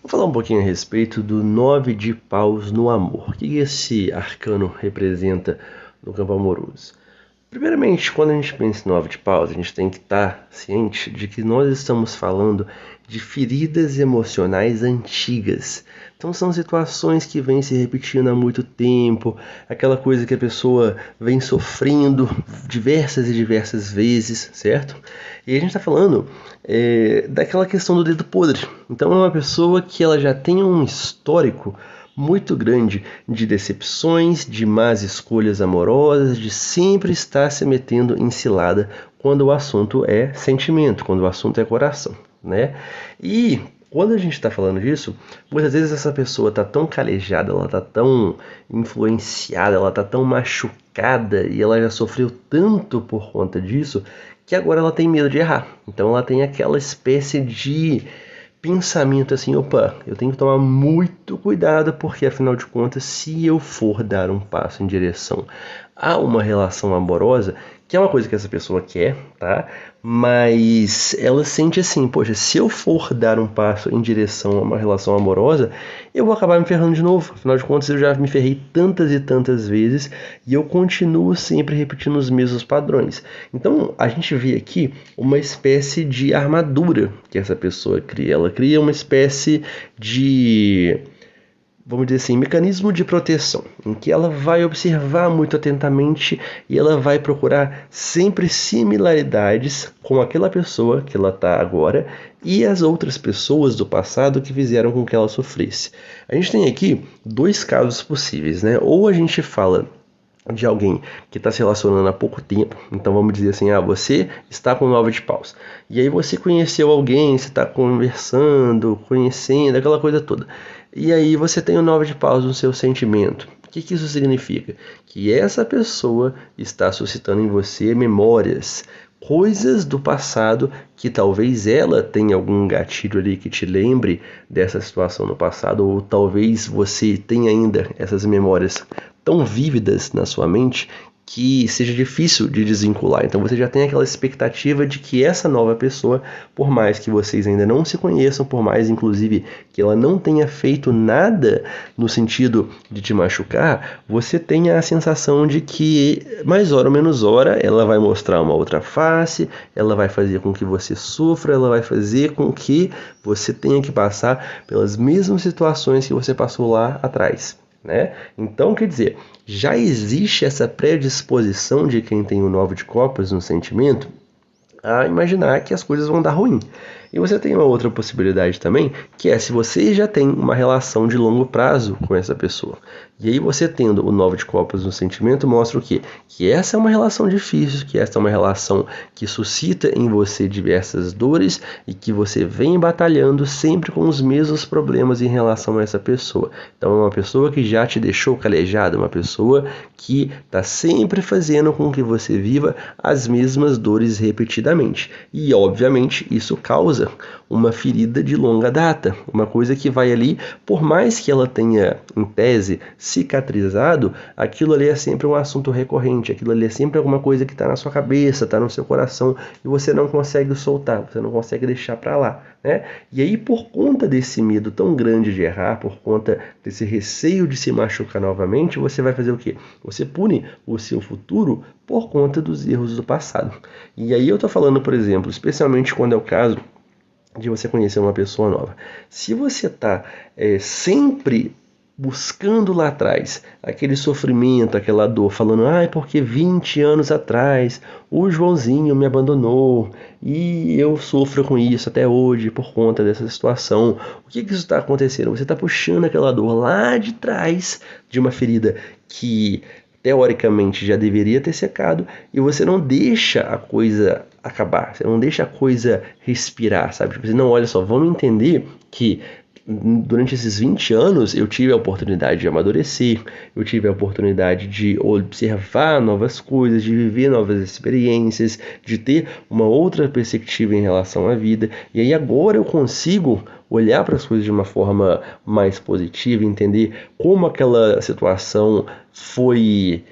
Vou falar um pouquinho a respeito do 9 de paus no amor. O que esse arcano representa no campo amoroso? Primeiramente, quando a gente pensa em 9 de paus, a gente tem que estar ciente de que nós estamos falando de feridas emocionais antigas. Então são situações que vêm se repetindo há muito tempo, aquela coisa que a pessoa vem sofrendo diversas e diversas vezes, certo? E a gente está falando daquela questão do dedo podre. Então é uma pessoa que ela já tem um histórico muito grande de decepções, de más escolhas amorosas, de sempre estar se metendo em cilada quando o assunto é sentimento, quando o assunto é coração, né? E quando a gente está falando disso, muitas vezes essa pessoa está tão calejada, ela está tão influenciada, ela está tão machucada e ela já sofreu tanto por conta disso que agora ela tem medo de errar. Então ela tem aquela espécie de pensamento assim, opa, eu tenho que tomar muito cuidado porque afinal de contas, se eu for dar um passo em direção a uma relação amorosa, que é uma coisa que essa pessoa quer, tá? Mas ela sente assim, poxa, se eu for dar um passo em direção a uma relação amorosa, eu vou acabar me ferrando de novo. Afinal de contas, eu já me ferrei tantas e tantas vezes e eu continuo sempre repetindo os mesmos padrões. Então, a gente vê aqui uma espécie de armadura que essa pessoa cria. Ela cria uma espécie de, vamos dizer assim, mecanismo de proteção, em que ela vai observar muito atentamente e ela vai procurar sempre similaridades com aquela pessoa que ela está agora e as outras pessoas do passado que fizeram com que ela sofresse. A gente tem aqui dois casos possíveis, né? Ou a gente fala de alguém que está se relacionando há pouco tempo, então vamos dizer assim, você está com 9 de paus, e aí você conheceu alguém, você está conversando, conhecendo, aquela coisa toda, e aí você tem o 9 de paus no seu sentimento. O que isso significa? Que essa pessoa está suscitando em você memórias, coisas do passado que talvez ela tenha algum gatilho ali que te lembre dessa situação no passado, ou talvez você tenha ainda essas memórias tão vívidas na sua mente que seja difícil de desvincular. Então você já tem aquela expectativa de que essa nova pessoa, por mais que vocês ainda não se conheçam, por mais inclusive que ela não tenha feito nada no sentido de te machucar, você tenha a sensação de que mais hora ou menos hora ela vai mostrar uma outra face, ela vai fazer com que você sofra, ela vai fazer com que você tenha que passar pelas mesmas situações que você passou lá atrás, né? Então, quer dizer, já existe essa predisposição de quem tem o 9 de copas no sentimento a imaginar que as coisas vão dar ruim. E você tem uma outra possibilidade também, que é se você já tem uma relação de longo prazo com essa pessoa. E aí você tendo o 9 de copas no sentimento mostra o quê? Que essa é uma relação difícil, que essa é uma relação que suscita em você diversas dores e que você vem batalhando sempre com os mesmos problemas em relação a essa pessoa. Então é uma pessoa que já te deixou calejada, uma pessoa que está sempre fazendo com que você viva as mesmas dores repetidamente. E obviamente isso causa uma ferida de longa data, uma coisa que vai ali, por mais que ela tenha, em tese, cicatrizado, aquilo ali é sempre um assunto recorrente, aquilo ali é sempre alguma coisa que está na sua cabeça, está no seu coração, e você não consegue soltar, você não consegue deixar para lá, né? E aí, por conta desse medo tão grande de errar, por conta desse receio de se machucar novamente, você vai fazer o quê? Você pune o seu futuro por conta dos erros do passado. E aí eu tô falando, por exemplo, especialmente quando é o caso de você conhecer uma pessoa nova. Se você está sempre buscando lá atrás aquele sofrimento, aquela dor, falando, porque 20 anos atrás o Joãozinho me abandonou e eu sofro com isso até hoje por conta dessa situação. O que isso está acontecendo? Você está puxando aquela dor lá de trás de uma ferida que teoricamente já deveria ter secado e você não deixa a coisa acabar, você não deixa a coisa respirar, sabe? Tipo, você não, olha só, vamos entender que durante esses 20 anos eu tive a oportunidade de amadurecer, eu tive a oportunidade de observar novas coisas, de viver novas experiências, de ter uma outra perspectiva em relação à vida, e aí agora eu consigo olhar para as coisas de uma forma mais positiva, entender como aquela situação foi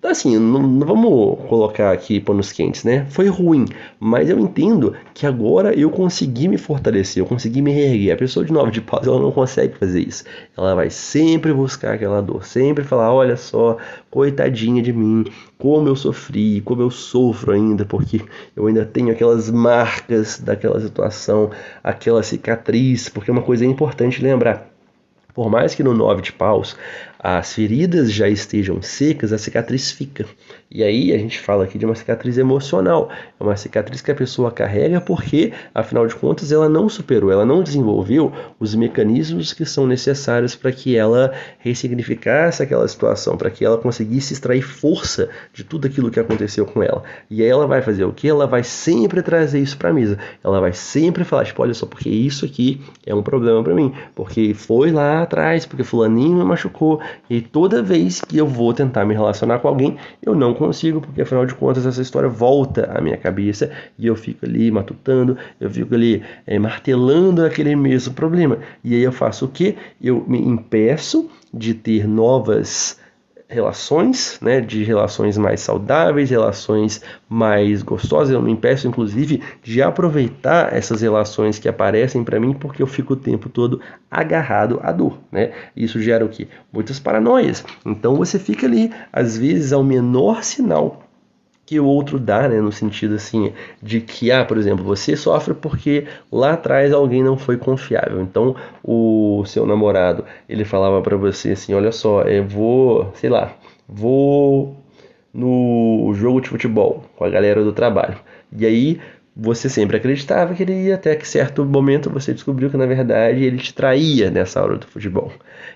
Assim, não vamos colocar aqui panos quentes, né? Foi ruim, mas eu entendo que agora eu consegui me fortalecer, eu consegui me reerguer. A pessoa de 9 de paus, ela não consegue fazer isso. Ela vai sempre buscar aquela dor, sempre falar, olha só, coitadinha de mim, como eu sofri, como eu sofro ainda, porque eu ainda tenho aquelas marcas daquela situação, aquela cicatriz, porque uma coisa é importante lembrar. Por mais que no 9 de paus as feridas já estejam secas, a cicatriz fica. E aí a gente fala aqui de uma cicatriz emocional. É uma cicatriz que a pessoa carrega porque, afinal de contas, ela não superou, ela não desenvolveu os mecanismos que são necessários para que ela ressignificasse aquela situação, para que ela conseguisse extrair força de tudo aquilo que aconteceu com ela. E aí ela vai fazer o quê? Ela vai sempre trazer isso para a mesa. Ela vai sempre falar, tipo, olha só, porque isso aqui é um problema para mim, porque foi lá atrás, porque fulaninho me machucou, e toda vez que eu vou tentar me relacionar com alguém, eu não consigo, porque afinal de contas essa história volta à minha cabeça e eu fico ali matutando, eu fico ali martelando aquele mesmo problema. E aí eu faço o quê? Eu me impeço de ter novas relações, né, de relações mais saudáveis, relações mais gostosas. Eu me impeço, inclusive, de aproveitar essas relações que aparecem para mim, porque eu fico o tempo todo agarrado à dor, né? Isso gera o quê? Muitas paranoias. Então você fica ali, às vezes, ao menor sinal que o outro dá, né, no sentido assim, de que, por exemplo, você sofre porque lá atrás alguém não foi confiável. Então, o seu namorado, ele falava pra você assim, olha só, eu vou, sei lá, vou no jogo de futebol com a galera do trabalho. E aí, você sempre acreditava que ele ia, até que certo momento você descobriu que na verdade ele te traía nessa hora do futebol.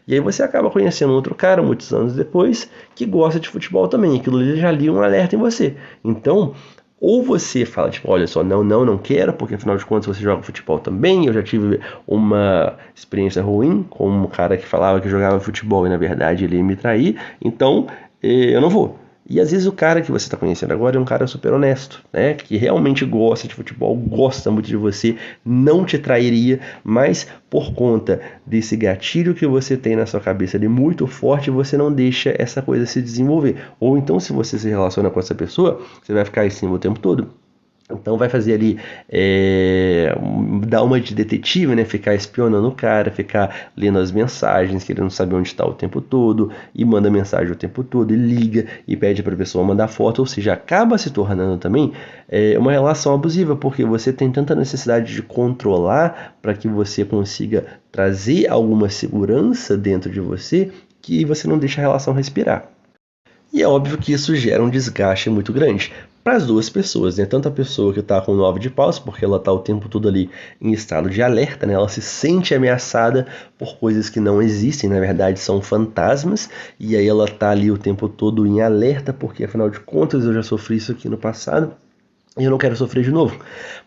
E aí você acaba conhecendo outro cara muitos anos depois que gosta de futebol também. Aquilo ali já lia um alerta em você. Então, ou você fala, tipo, olha só, não quero, porque afinal de contas você joga futebol também. Eu já tive uma experiência ruim com um cara que falava que jogava futebol e na verdade ele ia me trair. Então, eu não vou. E às vezes o cara que você está conhecendo agora é um cara super honesto, né? Que realmente gosta de futebol, gosta muito de você, não te trairia, mas por conta desse gatilho que você tem na sua cabeça ali muito forte, você não deixa essa coisa se desenvolver. Ou então, se você se relaciona com essa pessoa, você vai ficar em cima o tempo todo. Então vai fazer ali, dar uma de detetive, né? Ficar espionando o cara, ficar lendo as mensagens, querendo saber onde está o tempo todo, e manda mensagem o tempo todo, e liga, e pede para a pessoa mandar foto, ou seja, acaba se tornando também uma relação abusiva, porque você tem tanta necessidade de controlar para que você consiga trazer alguma segurança dentro de você, que você não deixa a relação respirar. E é óbvio que isso gera um desgaste muito grande para as duas pessoas, né? Tanto a pessoa que está com o 9 de paus, porque ela está o tempo todo ali em estado de alerta, né? Ela se sente ameaçada por coisas que não existem, na verdade são fantasmas, e aí ela está ali o tempo todo em alerta, porque afinal de contas eu já sofri isso aqui no passado, e eu não quero sofrer de novo.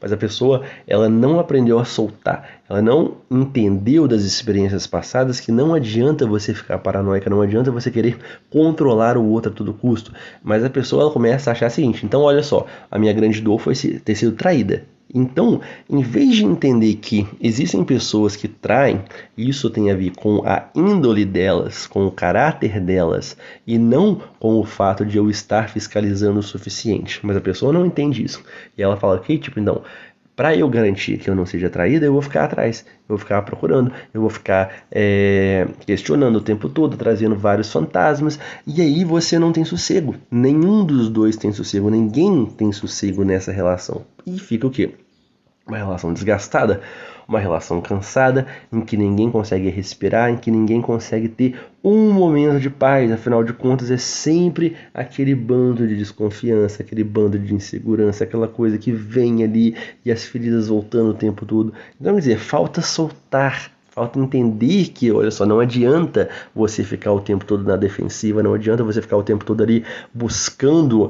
Mas a pessoa, ela não aprendeu a soltar. Ela não entendeu das experiências passadas que não adianta você ficar paranoica, não adianta você querer controlar o outro a todo custo. Mas a pessoa, ela começa a achar o seguinte, então olha só, a minha grande dor foi ter sido traída. Então, em vez de entender que existem pessoas que traem, isso tem a ver com a índole delas, com o caráter delas, e não com o fato de eu estar fiscalizando o suficiente. Mas a pessoa não entende isso. E ela fala, ok, tipo, então, para eu garantir que eu não seja traída, eu vou ficar atrás, eu vou ficar procurando, eu vou ficar questionando o tempo todo, trazendo vários fantasmas, e aí você não tem sossego. Nenhum dos dois tem sossego, ninguém tem sossego nessa relação. E fica o quê? Uma relação desgastada, uma relação cansada, em que ninguém consegue respirar, em que ninguém consegue ter um momento de paz. Afinal de contas, é sempre aquele bando de desconfiança, aquele bando de insegurança, aquela coisa que vem ali e as feridas voltando o tempo todo. Então, quer dizer, falta soltar. Falta entender que, olha só, não adianta você ficar o tempo todo na defensiva, não adianta você ficar o tempo todo ali buscando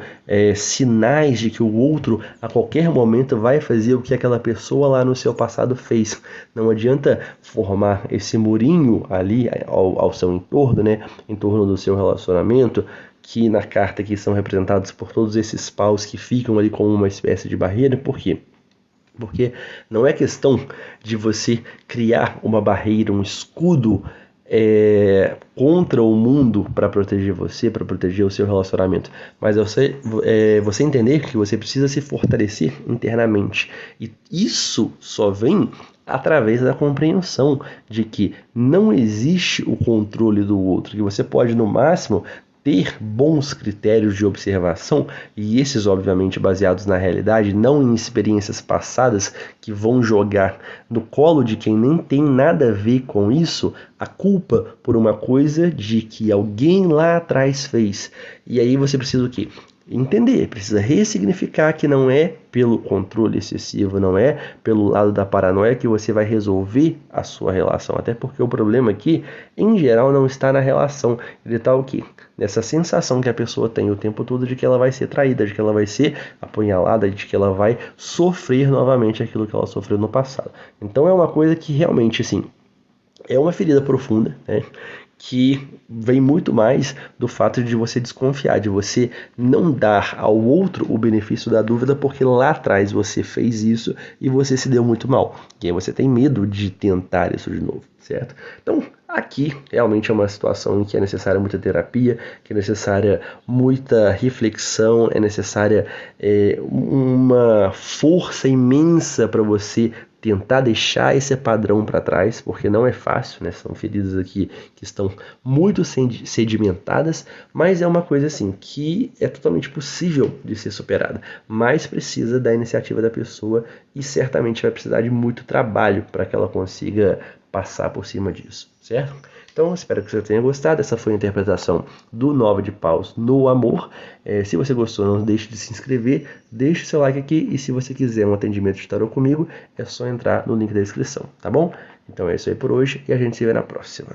sinais de que o outro a qualquer momento vai fazer o que aquela pessoa lá no seu passado fez. Não adianta formar esse murinho ali ao seu entorno, né, em torno do seu relacionamento, que na carta aqui são representados por todos esses paus que ficam ali como uma espécie de barreira. Por quê? Porque não é questão de você criar uma barreira, um escudo contra o mundo para proteger você, para proteger o seu relacionamento, mas você entender que você precisa se fortalecer internamente. E isso só vem através da compreensão de que não existe o controle do outro, que você pode, no máximo, ter bons critérios de observação, e esses obviamente baseados na realidade, não em experiências passadas que vão jogar no colo de quem nem tem nada a ver com isso a culpa por uma coisa de que alguém lá atrás fez. E aí você precisa o quê? Entender, precisa ressignificar que não é pelo controle excessivo, não é pelo lado da paranoia que você vai resolver a sua relação, até porque o problema aqui, em geral, não está na relação, ele está o quê? Nessa sensação que a pessoa tem o tempo todo de que ela vai ser traída, de que ela vai ser apunhalada, de que ela vai sofrer novamente aquilo que ela sofreu no passado. Então é uma coisa que realmente, assim, é uma ferida profunda, né? Que vem muito mais do fato de você desconfiar, de você não dar ao outro o benefício da dúvida porque lá atrás você fez isso e você se deu muito mal. E aí você tem medo de tentar isso de novo, certo? Então, aqui realmente é uma situação em que é necessária muita terapia, que é necessária muita reflexão, é necessária uma força imensa para você tentar deixar esse padrão para trás, porque não é fácil, né? São feridas aqui que estão muito sedimentadas, mas é uma coisa assim que é totalmente possível de ser superada, mas precisa da iniciativa da pessoa e certamente vai precisar de muito trabalho para que ela consiga passar por cima disso, certo? Então, espero que você tenha gostado. Essa foi a interpretação do 9 de paus no amor. Se você gostou, não deixe de se inscrever, deixe o seu like aqui e se você quiser um atendimento de tarô comigo, é só entrar no link da descrição, tá bom? Então é isso aí por hoje e a gente se vê na próxima.